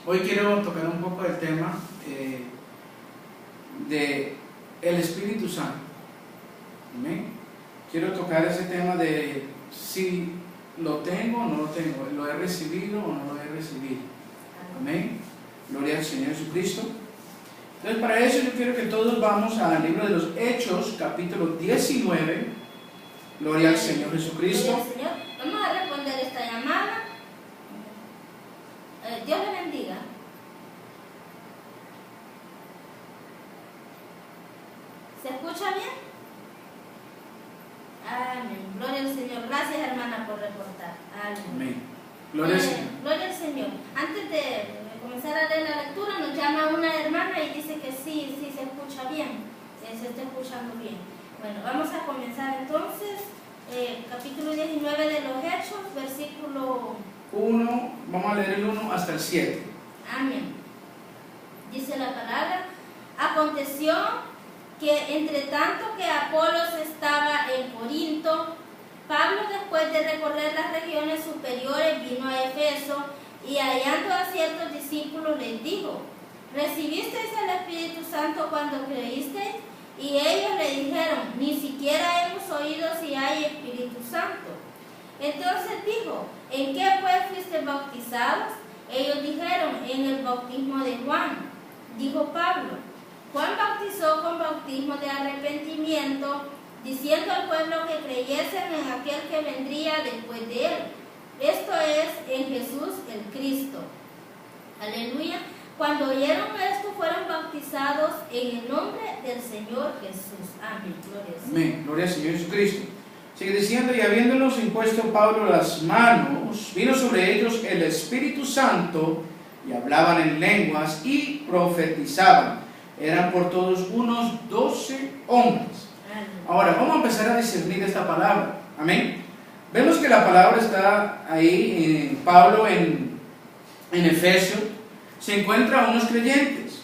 Hoy quiero tocar un poco el tema de el Espíritu Santo. ¿Amén? Quiero tocar ese tema de si lo tengo o no lo tengo, lo he recibido o no lo he recibido. Amén. Gloria al Señor Jesucristo. Entonces, para eso yo quiero que todos vamos al libro de los Hechos, capítulo 19. Gloria al Señor Jesucristo. Gloria al Señor. Vamos a responder esta llamada. Dios le bendiga. ¿Se escucha bien? Amén. Gloria al Señor. Gracias, hermana, por reportar. Amén. Amén. Gloria al Señor. Gloria al Señor. Antes de comenzar a leer la lectura, nos llama una hermana y dice que sí se escucha bien. Se está escuchando bien. Bueno, vamos a comenzar entonces. Capítulo 19 de los Hechos, versículo 1, vamos a leer el 1 hasta el 7. Amén. Dice la palabra: aconteció que entre tanto que Apolos estaba en Corinto, Pablo, después de recorrer las regiones superiores, vino a Efeso y hallando a ciertos discípulos les dijo: ¿recibisteis el Espíritu Santo cuando creísteis? Y ellos le dijeron: ni siquiera hemos oído si hay Espíritu Santo. Entonces dijo: ¿en qué pues fuisteis bautizados? Ellos dijeron: en el bautismo de Juan. Dijo Pablo: Juan bautizó con bautismo de arrepentimiento, diciendo al pueblo que creyesen en aquel que vendría después de él, esto es, en Jesús el Cristo. Aleluya. Cuando oyeron esto, fueron bautizados en el nombre del Señor Jesús. Amén. Gloria al Señor. Amén. Gloria al Señor Jesucristo. Sigue diciendo: y habiéndonos impuesto Pablo las manos, vino sobre ellos el Espíritu Santo, y hablaban en lenguas y profetizaban. Eran por todos unos 12 hombres. Amén. Ahora, vamos a empezar a discernir esta palabra. Amén. Vemos que la palabra está ahí, Pablo en Efesios, se encuentra a unos creyentes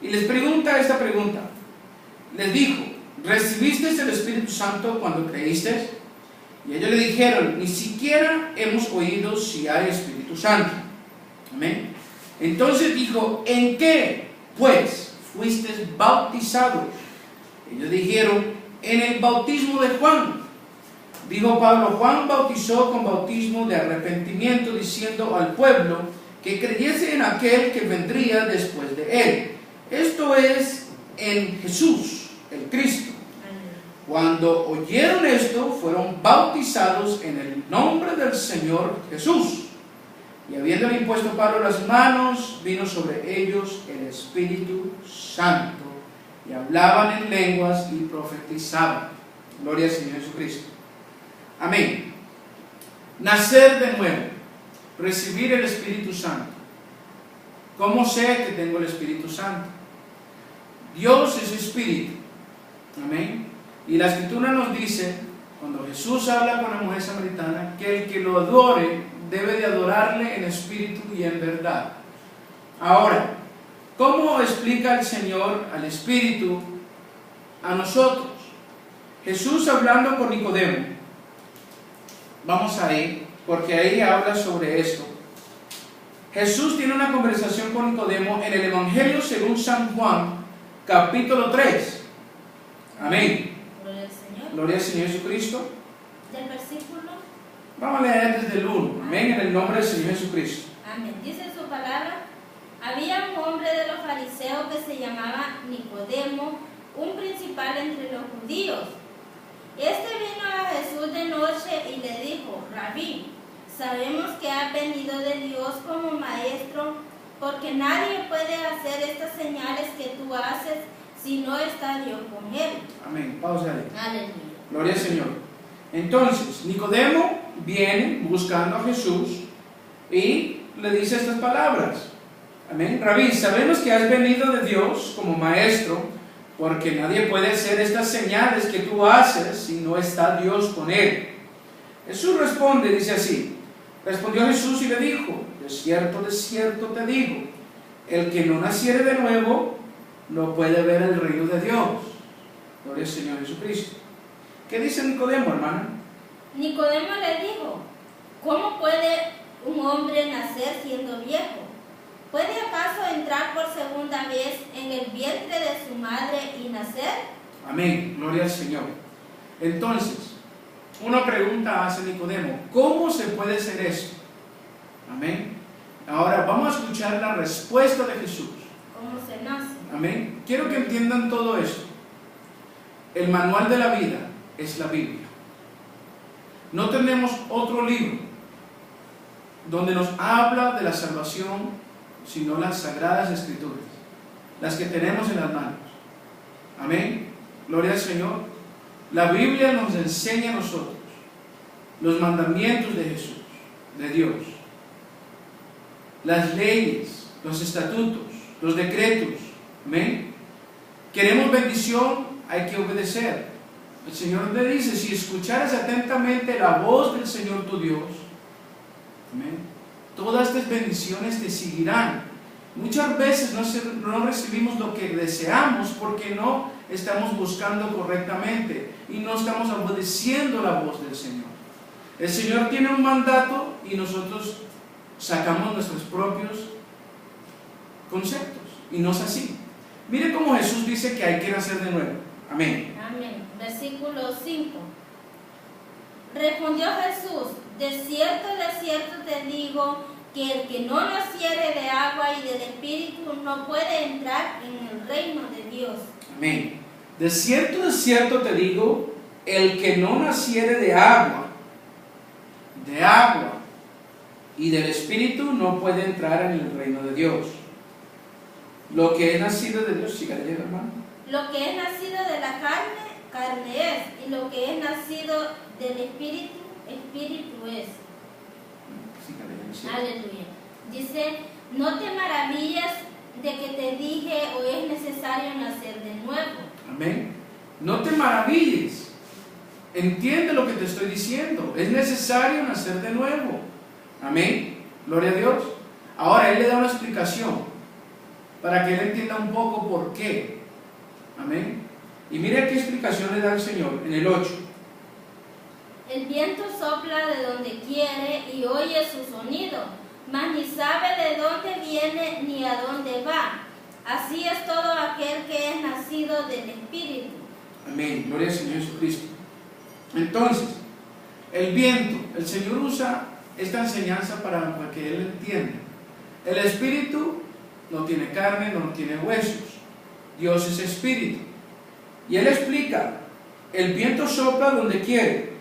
y les pregunta esta pregunta. Les dijo: ¿recibisteis el Espíritu Santo cuando creísteis? Y ellos le dijeron: ni siquiera hemos oído si hay Espíritu Santo. Amén. Entonces dijo: ¿en qué pues fuisteis bautizados? Ellos dijeron: en el bautismo de Juan. Dijo Pablo: Juan bautizó con bautismo de arrepentimiento, diciendo al pueblo que creyese en aquel que vendría después de él, esto es, en Jesús, el Cristo. Cuando oyeron esto, fueron bautizados en el nombre del Señor Jesús. Y habiéndole impuesto Pablo las manos, vino sobre ellos el Espíritu Santo, y hablaban en lenguas y profetizaban. Gloria al Señor Jesucristo. Amén. Nacer de nuevo, recibir el Espíritu Santo. ¿Cómo sé que tengo el Espíritu Santo? Dios es Espíritu. Amén. Y la Escritura nos dice, cuando Jesús habla con la mujer samaritana, que el que lo adore debe de adorarle en espíritu y en verdad. Ahora, ¿cómo explica el Señor al Espíritu a nosotros? Jesús hablando con Nicodemo. Vamos ahí, porque ahí habla sobre esto. Jesús tiene una conversación con Nicodemo en el Evangelio según San Juan, capítulo 3. Amén. Gloria al Señor. Gloria al Señor Jesucristo. Del versículo. Vamos a leer desde el 1. Amén, en el nombre del Señor Jesucristo. Amén. Dice su palabra: había un hombre de los fariseos que se llamaba Nicodemo, un principal entre los judíos. Este vino a Jesús de noche y le dijo: Rabí, sabemos que has venido de Dios como maestro, porque nadie puede hacer estas señales que tú haces si no está Dios con él. Amén. Pausa ahí. Aleluya. Gloria al Señor. Entonces, Nicodemo viene buscando a Jesús y le dice estas palabras. Amén. Rabí, sabemos que has venido de Dios como maestro, porque nadie puede hacer estas señales que tú haces si no está Dios con él. Jesús responde, dice así: respondió Jesús y le dijo: de cierto te digo, el que no naciere de nuevo no puede ver el reino de Dios. Gloria al Señor Jesucristo. ¿Qué dice Nicodemo, hermana? Nicodemo le dijo: ¿cómo puede un hombre nacer siendo viejo? ¿Puede entrar por segunda vez en el vientre de su madre y nacer? Amén, gloria al Señor. Entonces, una pregunta hace Nicodemo: ¿cómo se puede hacer esto? Amén. Ahora vamos a escuchar la respuesta de Jesús. ¿Cómo se nace? Amén. Quiero que entiendan todo esto. El manual de la vida es la Biblia. No tenemos otro libro donde nos habla de la salvación, sino las Sagradas Escrituras, las que tenemos en las manos. Amén. Gloria al Señor. La Biblia nos enseña a nosotros los mandamientos de Jesús, de Dios, las leyes, los estatutos, los decretos. Amén. Queremos bendición, hay que obedecer. El Señor le dice: si escucharas atentamente la voz del Señor tu Dios, amén, todas estas bendiciones te seguirán. Muchas veces no recibimos lo que deseamos porque no estamos buscando correctamente y no estamos obedeciendo la voz del Señor. El Señor tiene un mandato y nosotros sacamos nuestros propios conceptos, y no es así. Mire cómo Jesús dice que hay que nacer de nuevo. Amén. Amén. Versículo 5. Respondió Jesús: de cierto te digo, que el que no naciere de agua y del Espíritu no puede entrar en el reino de Dios. Amén. De cierto te digo, el que no naciere de agua y del Espíritu no puede entrar en el reino de Dios. Lo que es nacido de Dios, siga leyendo, hermano. Lo que es nacido de la carne es, y lo que es nacido del Espíritu, Espíritu es. Siga leyendo, sí. Aleluya. Dice: no te maravillas de que te dije, o es necesario nacer de nuevo. Amén. No te maravilles. Entiende lo que te estoy diciendo. Es necesario nacer de nuevo. Amén. Gloria a Dios. Ahora Él le da una explicación para que Él entienda un poco por qué. Amén. Y mire qué explicación le da el Señor en el 8. El viento sopla de donde quiere y oye su sonido, mas ni sabe de dónde viene ni a dónde va. Así es todo aquel que es nacido del Espíritu. Amén. Gloria al Señor Jesucristo. Entonces, el viento, el Señor usa esta enseñanza para que Él entienda. El Espíritu no tiene carne, no tiene huesos. Dios es Espíritu. Y Él explica: el viento sopla donde quiere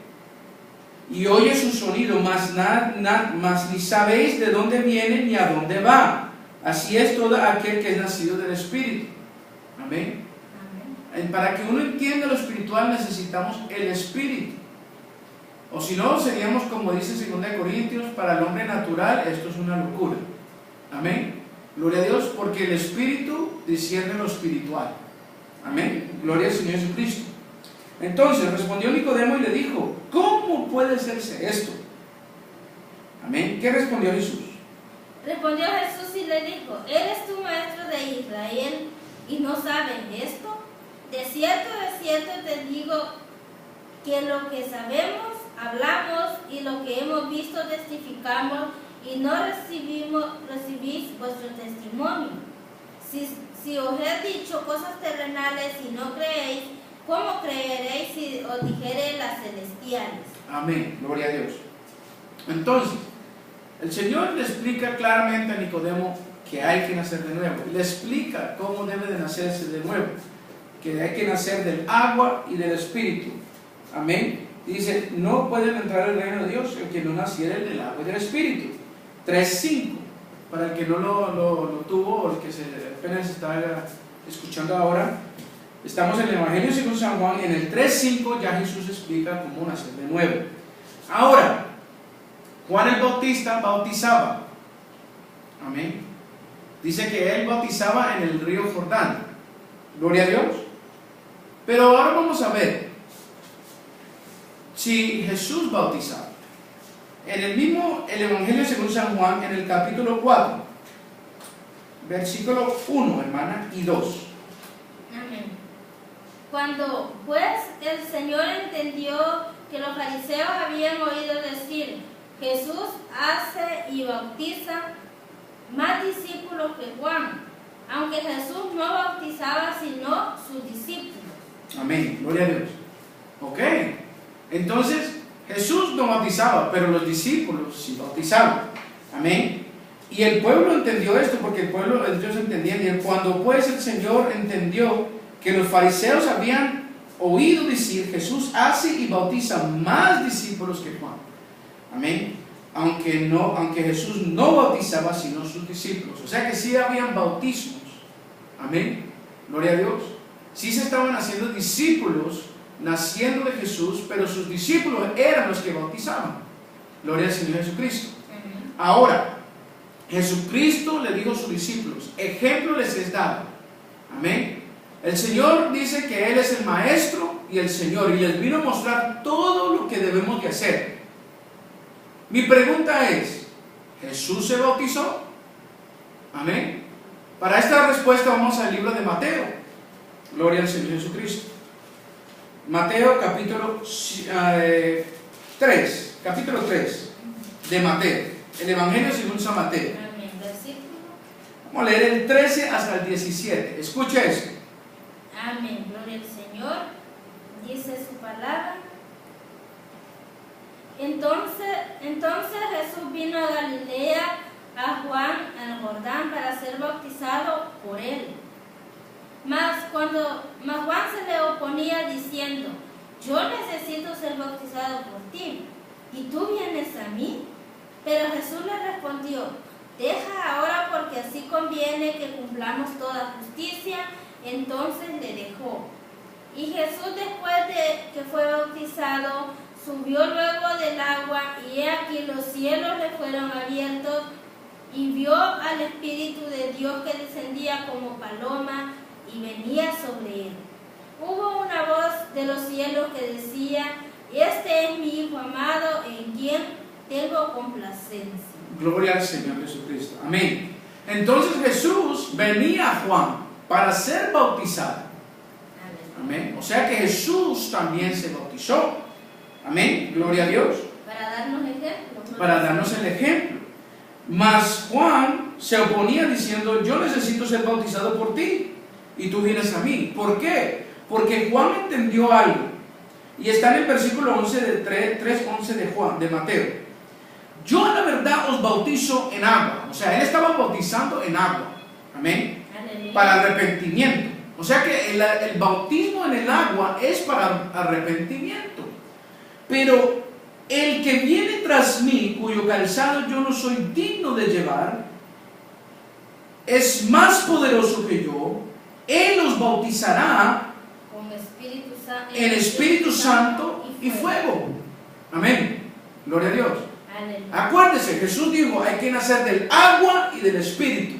y oye su sonido, mas ni sabéis de dónde viene ni a dónde va. Así es todo aquel que es nacido del Espíritu. Amén. Amén. Para que uno entienda lo espiritual necesitamos el Espíritu. O si no, seríamos como dice 2 Corintios: para el hombre natural esto es una locura. Amén. Gloria a Dios, porque el Espíritu discierne lo espiritual. Amén. Gloria al Señor Jesucristo. Entonces respondió Nicodemo y le dijo: ¿cómo puede hacerse esto? Amén. ¿Qué respondió Jesús? Respondió Jesús y le dijo: ¿eres tú maestro de Israel y no sabes esto? De cierto te digo que lo que sabemos hablamos y lo que hemos visto testificamos, y no recibís vuestro testimonio. Si os he dicho cosas terrenales y no creéis, ¿cómo creeréis si os dijere las celestiales? Amén, gloria a Dios. Entonces, el Señor le explica claramente a Nicodemo que hay que nacer de nuevo. Le explica cómo debe de nacerse de nuevo, que hay que nacer del agua y del Espíritu. Amén. Dice: no pueden entrar al reino de Dios el que no naciere del agua y del Espíritu. 3:5, para el que no lo tuvo o el que apenas está escuchando ahora. Estamos en el Evangelio según San Juan, en el 3:5 ya Jesús explica cómo nacer de nuevo. Ahora, Juan el Bautista bautizaba. Amén. Dice que él bautizaba en el río Jordán. Gloria a Dios. Pero ahora vamos a ver si Jesús bautizaba. En el Evangelio según San Juan, en el capítulo 4, versículo 1, hermana, y 2. Amén. Cuando pues el Señor entendió que los fariseos habían oído decir: Jesús hace y bautiza más discípulos que Juan, aunque Jesús no bautizaba sino sus discípulos. Amén, gloria a Dios. Ok, entonces Jesús no bautizaba, pero los discípulos sí bautizaban. Amén. Y el pueblo entendió esto porque el pueblo, ellos entendían. Y cuando pues el Señor entendió que los fariseos habían oído decir, Jesús hace y bautiza más discípulos que Juan. Amén. Aunque Jesús no bautizaba sino sus discípulos. O sea que sí habían bautismos. Amén. Gloria a Dios. Sí se estaban haciendo discípulos, naciendo de Jesús, pero sus discípulos eran los que bautizaban. Gloria al Señor Jesucristo. Ahora, Jesucristo le dijo a sus discípulos, ejemplo les es dado. Amén. El Señor dice que Él es el Maestro y el Señor, y les vino a mostrar todo lo que debemos de hacer. Mi pregunta es, ¿Jesús se bautizó? Amén. Para esta respuesta vamos al libro de Mateo. Gloria al Señor Jesucristo. Mateo capítulo 3, capítulo 3 de Mateo, el Evangelio según San Mateo. Amén. Versículo. Vamos a leer el 13 hasta el 17. Escucha esto. Amén. Gloria al Señor. Dice su palabra. Entonces Jesús vino a Galilea, a Juan al Jordán, para ser bautizado por él. Mas Juan se le oponía diciendo, yo necesito ser bautizado por ti, y tú vienes a mí. Pero Jesús le respondió, deja ahora porque así conviene que cumplamos toda justicia. Entonces le dejó. Y Jesús, después de que fue bautizado, subió luego del agua, y he aquí los cielos le fueron abiertos, y vio al Espíritu de Dios que descendía como paloma y venía sobre él. Hubo una voz de los cielos que decía, este es mi Hijo amado, en quien tengo complacencia. Gloria al Señor Jesucristo. Amén. Entonces Jesús venía a Juan para ser bautizado. Amén. O sea que Jesús también se bautizó. Amén. Gloria a Dios. Para darnos ejemplo. Para darnos el ejemplo. Mas Juan se oponía diciendo, yo necesito ser bautizado por ti y tú vienes a mí. ¿Por qué? Porque Juan entendió algo. Y está en el versículo 11 de 3:11 de Juan, de Mateo. Yo la verdad os bautizo en agua. O sea, él estaba bautizando en agua. Amén. Aleluya. Para arrepentimiento. O sea que el bautismo en el agua es para arrepentimiento. Pero el que viene tras mí, cuyo calzado yo no soy digno de llevar, es más poderoso que yo. Él os bautizará en Espíritu Santo y fuego. Amén. Gloria a Dios. Aleluya. Acuérdese, Jesús dijo, hay que nacer del agua y del Espíritu.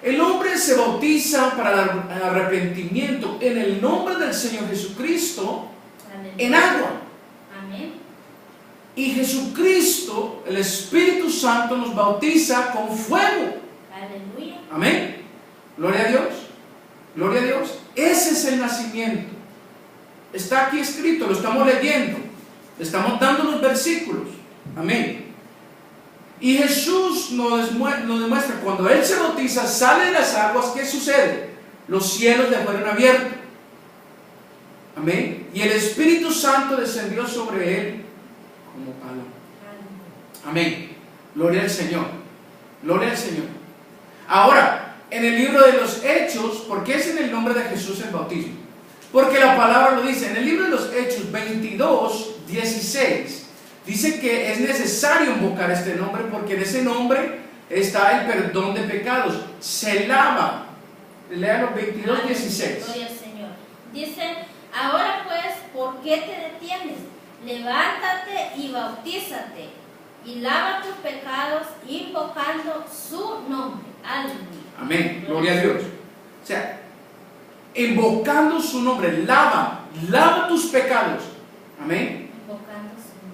El hombre se bautiza para el arrepentimiento en el nombre del Señor Jesucristo. Aleluya. En agua. Amén. Y Jesucristo, el Espíritu Santo, nos bautiza con fuego. Aleluya. Amén. Gloria a Dios. Gloria a Dios. Ese es el nacimiento. Está aquí escrito, lo estamos leyendo. Le estamos dando los versículos. Amén. Y Jesús nos demuestra, cuando Él se bautiza, sale de las aguas, ¿qué sucede? Los cielos le fueron abiertos. Amén. Y el Espíritu Santo descendió sobre Él como paloma. Amén. Gloria al Señor. Gloria al Señor. Ahora, en el libro de los Hechos, ¿por qué es en el nombre de Jesús el bautismo? Porque la palabra lo dice. En el libro de los Hechos 22:16 dice que es necesario invocar este nombre porque en ese nombre está el perdón de pecados. Se lava. Lea los 22:16. Gloria al Señor. Dice, ahora pues, ¿por qué te detienes? Levántate y bautízate y lava tus pecados invocando su nombre. Aleluya. Amén. Gloria a Dios. O sea, invocando su nombre, lava tus pecados. Amén.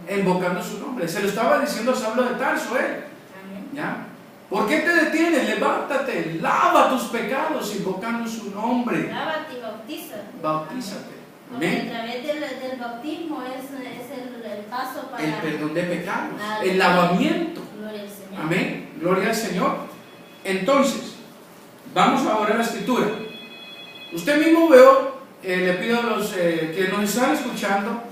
Invocando su nombre. Se lo estaba diciendo a Saulo de Tarso, él. Amén. ¿Ya? ¿Por qué te detienes? Levántate, lava tus pecados invocando su nombre. Lávate y bautízate. Bautízate. Porque Amén. a través del bautismo es el paso para El perdón de pecados, Aleluya. el lavamiento. Gloria al Señor. Amén. Gloria al Señor. Entonces, Vamos ahora a la escritura. Usted mismo veo, le pido a los que nos están escuchando,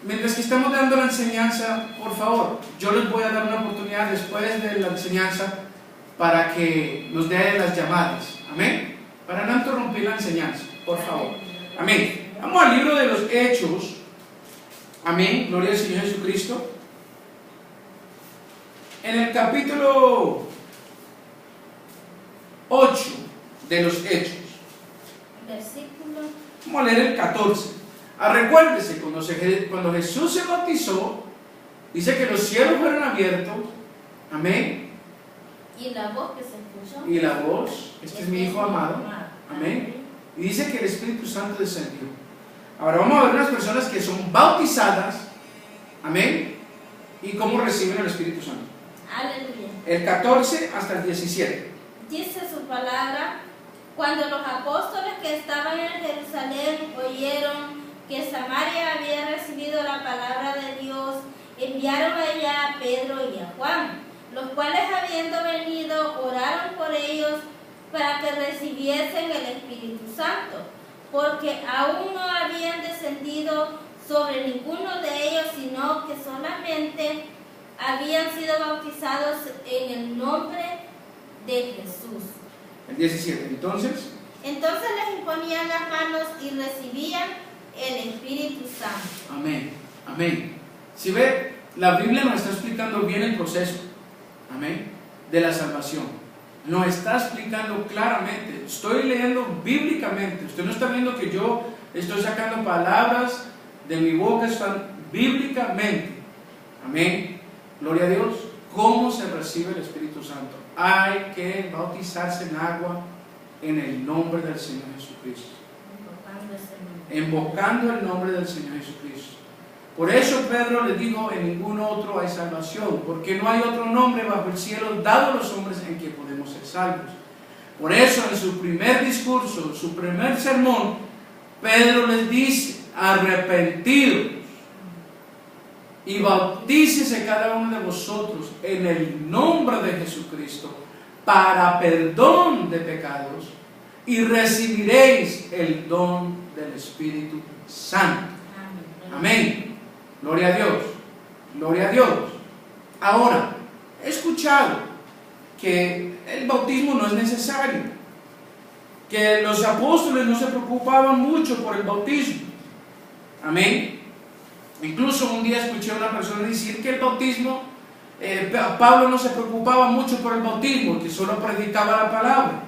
mientras que estamos dando la enseñanza, por favor, yo les voy a dar una oportunidad después de la enseñanza para que nos den las llamadas. Amén. Para no interrumpir la enseñanza, por favor. Amén. Vamos al libro de los Hechos. Amén. Gloria al Señor Jesucristo. En el capítulo 8 de los Hechos. Versículo. Vamos a leer el 14. Recuérdese, cuando Jesús se bautizó, dice que los cielos fueron abiertos. Amén. Y la voz que se escuchó. Y la voz, este es mi Hijo amado. Amén. Y dice que el Espíritu Santo descendió. Ahora vamos a ver unas personas que son bautizadas. Amén. Y cómo reciben el Espíritu Santo. Aleluya. El 14 hasta el 17. Dice su palabra: cuando los apóstoles que estaban en Jerusalén oyeron que Samaria había recibido la palabra de Dios, enviaron allá a Pedro y a Juan, los cuales, habiendo venido, oraron por ellos para que recibiesen el Espíritu Santo, porque aún no habían descendido sobre ninguno de ellos, sino que solamente habían sido bautizados en el nombre de Jesús. El 17. Entonces les imponían las manos y recibían el Espíritu Santo. amén. Amén. Si ve, la Biblia nos está explicando bien el proceso. Amén. De la salvación. Nos está explicando claramente. Estoy leyendo bíblicamente. Usted no está viendo que yo estoy sacando palabras de mi boca, están bíblicamente. Amén. Gloria a Dios. ¿Cómo se recibe el Espíritu Santo? Hay que bautizarse en agua en el nombre del Señor Jesucristo. Invocando el nombre del Señor Jesucristo. Por eso Pedro le dijo: en ningún otro hay salvación, porque no hay otro nombre bajo el cielo dado a los hombres en que podemos ser salvos. Por eso en su primer discurso, su primer sermón, Pedro les dice: arrepentidos y bautícese cada uno de vosotros en el nombre de Jesucristo para perdón de pecados, y recibiréis el don del Espíritu Santo. Amén. Gloria a Dios. Gloria a Dios. Ahora, he escuchado que el bautismo no es necesario, que los apóstoles no se preocupaban mucho por el bautismo. Amén. Incluso un día escuché a una persona decir que el bautismo, Pablo no se preocupaba mucho por el bautismo, que solo predicaba la palabra.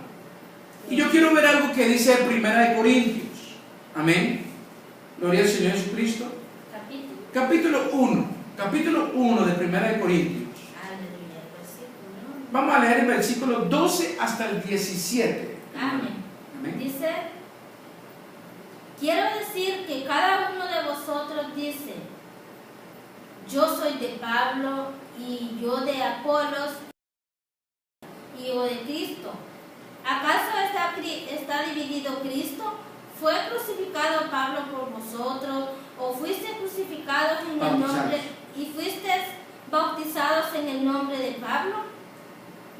Y yo quiero ver algo que dice en 1 Corintios. Amén. Gloria al Señor Jesucristo. Capítulo 1 de 1 Corintios. Vamos a leer el versículo 12 hasta el 17. Amén. Amén. Dice: quiero decir que cada uno de vosotros dice: yo soy de Pablo, y yo de Apolos, y yo de Cristo. ¿Acaso está dividido Cristo? ¿Fue crucificado Pablo por vosotros? ¿O fuiste crucificados en el nombre y fuisteis bautizados en el nombre de Pablo?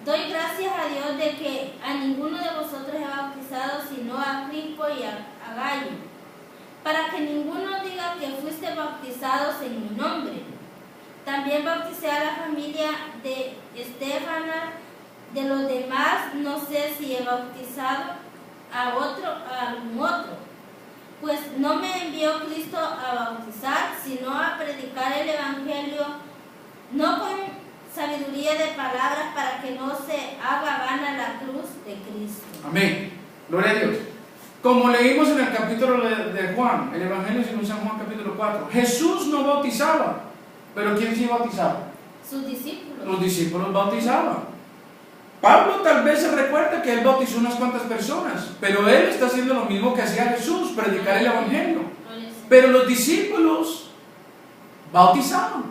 Doy gracias a Dios de que a ninguno de vosotros he bautizado, sino a Crispo y a Gallo, para que ninguno diga que fuiste bautizados en mi nombre. También bauticé a la familia de Estéfanas. De los demás no sé si he bautizado a algún otro, pues no me envió Cristo a bautizar, sino a predicar el Evangelio, no con sabiduría de palabras, para que no se haga vana la cruz de Cristo. Amén. Gloria a Dios. Como leímos en el capítulo de Juan, el Evangelio según San Juan capítulo 4, Jesús no bautizaba, pero ¿quién sí bautizaba? Sus discípulos. Los discípulos bautizaban. Pablo tal vez se recuerda que él bautizó unas cuantas personas, pero él está haciendo lo mismo que hacía Jesús, predicar el Evangelio. Pero los discípulos bautizaban.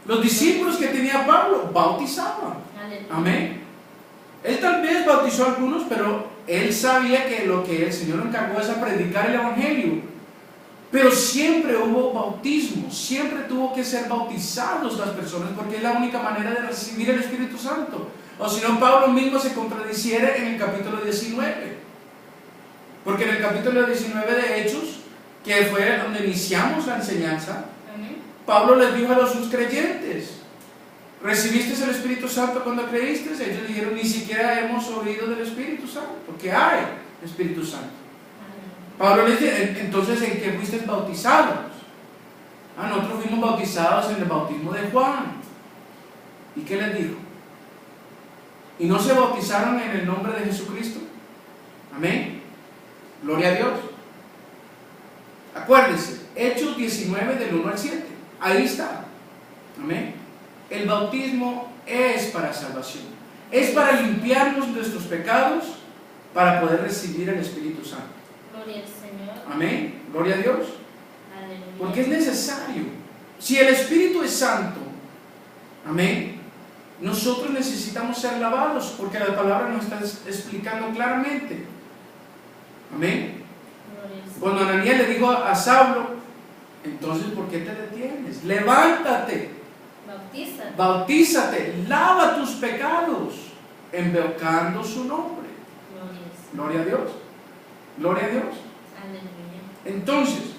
Los discípulos que tenía Pablo bautizaban. Amén. Él tal vez bautizó a algunos, pero él sabía que lo que el Señor encargó es a predicar el Evangelio. Pero siempre hubo bautismo, siempre tuvo que ser bautizados las personas, porque es la única manera de recibir el Espíritu Santo. o si no Pablo mismo se contradiciera en el capítulo 19. Porque en el capítulo 19 de Hechos, que fue donde iniciamos la enseñanza, Pablo les dijo a los sus creyentes: ¿recibiste el Espíritu Santo cuando creíste? Ellos dijeron: ni siquiera hemos oído del Espíritu Santo, porque hay Espíritu Santo. Pablo les dice: entonces, ¿en qué fuisteis bautizados? Nosotros fuimos bautizados en el bautismo de Juan. ¿Y qué les dijo? ¿Y no se bautizaron en el nombre de Jesucristo? Amén. Gloria a Dios. Acuérdense, Hechos 19 del 1 al 7. Ahí está. Amén. El bautismo es para salvación. Es para limpiarnos nuestros pecados, para poder recibir el Espíritu Santo. Gloria al Señor. Amén. Gloria a Dios. Aleluya. Porque es necesario. Si el Espíritu es santo, amén, nosotros necesitamos ser lavados, porque la palabra nos está explicando claramente. Amén. Cuando Ananías le dijo a Saulo: entonces, ¿por qué te detienes? Levántate, bautízate, lava tus pecados, invocando su nombre. Gloria a Dios. Gloria a Dios. Aleluya. Entonces,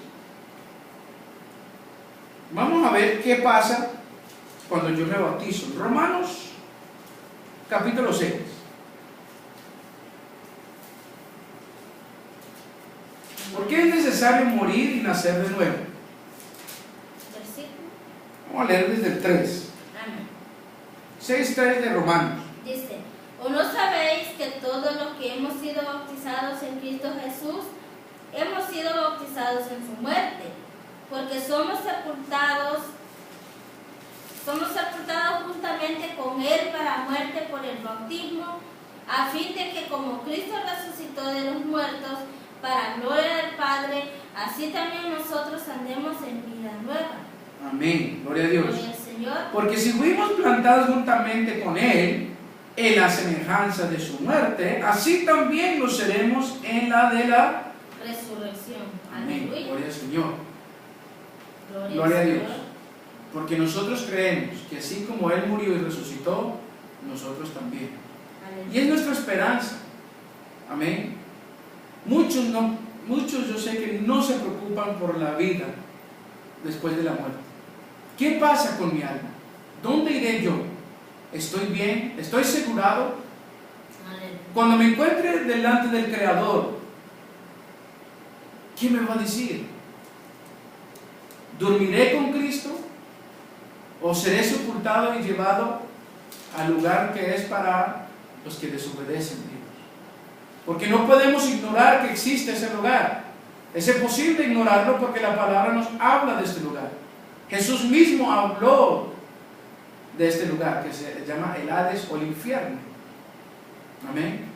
vamos a ver qué pasa cuando yo me bautizo. Romanos capítulo 6. ¿Por qué es necesario morir y nacer de nuevo? Versículo. Vamos a leer desde el 3. Amén. 6:3 de Romanos. Dice: ¿o no sabéis que todos los que hemos sido bautizados en Cristo Jesús, hemos sido bautizados en su muerte? Porque somos sepultados juntamente con Él para muerte por el bautismo, a fin de que como Cristo resucitó de los muertos para gloria del Padre, así también nosotros andemos en vida nueva. Amén. Gloria a Dios. Gloria al Señor. Porque si fuimos plantados juntamente con Él en la semejanza de su muerte, así también lo seremos en la de la resurrección. Amén. Aleluya. Gloria al Señor. Gloria a al Dios. Señor. Porque nosotros creemos que así como Él murió y resucitó, nosotros también. Aleluya. Y es nuestra esperanza. Amén. Muchos yo sé que no se preocupan por la vida después de la muerte. ¿Qué pasa con mi alma? ¿Dónde iré yo? ¿Estoy bien? ¿Estoy asegurado? Aleluya. Cuando me encuentre delante del Creador, ¿qué me va a decir? ¿Dormiré con Cristo? ¿O seré sepultado y llevado al lugar que es para los que desobedecen a Dios? Porque no podemos ignorar que existe ese lugar. Es imposible ignorarlo porque la palabra nos habla de este lugar. Jesús mismo habló de este lugar que se llama el Hades o el infierno. Amén.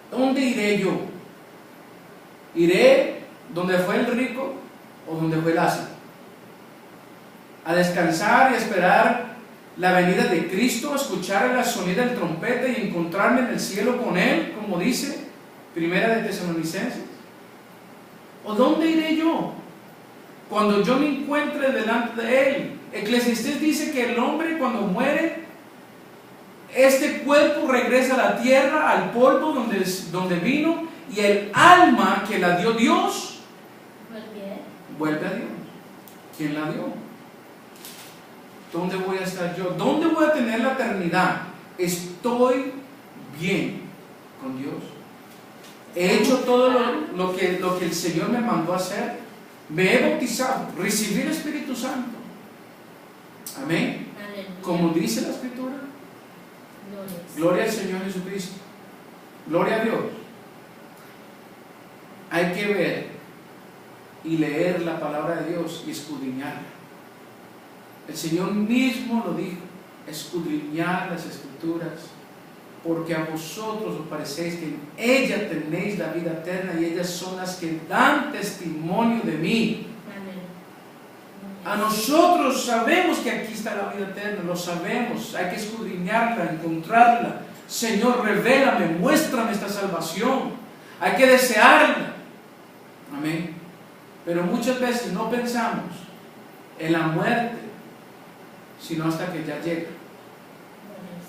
¿Dónde iré yo? ¿Iré donde fue el rico o donde fue el Lázaro? A descansar y esperar la venida de Cristo, a escuchar la sonido del trompeta y encontrarme en el cielo con Él, como dice Primera de Tesalonicenses. ¿O dónde iré yo cuando yo me encuentre delante de Él? Eclesiastés dice que el hombre cuando muere, este cuerpo regresa a la tierra, al polvo donde vino, y el alma que la dio Dios vuelve a Dios. ¿Quién la dio? ¿Dónde voy a estar yo? ¿Dónde voy a tener la eternidad? ¿Estoy bien con Dios? ¿He hecho todo lo que el Señor me mandó a hacer? ¿Me he bautizado? ¿Recibí el Espíritu Santo? Amén. Aleluya. Como dice la Escritura. Gloria al Señor Jesucristo. Gloria a Dios. Hay que ver y leer la palabra de Dios y escudriñarla. El Señor mismo lo dijo: escudriñar las Escrituras, porque a vosotros os parecéis que en ella tenéis la vida eterna y ellas son las que dan testimonio de mí. A nosotros sabemos que aquí está la vida eterna, lo sabemos, hay que escudriñarla, encontrarla. Señor, revélame, muéstrame esta salvación, hay que desearla. Amén. Pero muchas veces no pensamos en la muerte, sino hasta que ya llega.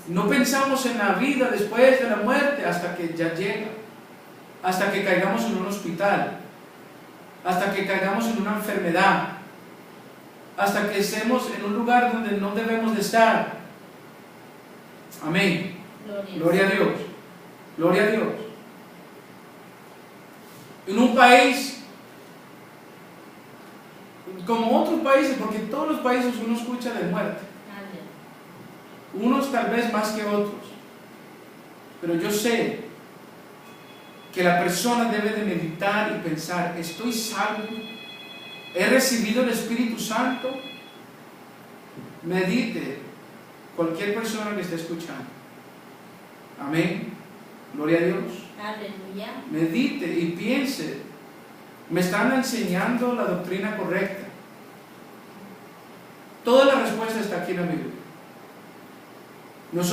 No pensamos en la vida después de la muerte hasta que ya llega, hasta que caigamos en un hospital, hasta que caigamos en una enfermedad, hasta que estemos en un lugar donde no debemos de estar. Amén. Gloria a Dios. Gloria a Dios. En un país como otros países, porque en todos los países uno escucha de muerte, unos tal vez más que otros, pero yo sé que la persona debe de meditar y pensar: ¿estoy salvo? ¿He recibido el Espíritu Santo? Medite, cualquier persona que esté escuchando. Amén. Gloria a Dios. Aleluya. Medite y piense: ¿me están enseñando la doctrina correcta? Toda la respuesta está aquí en la Biblia.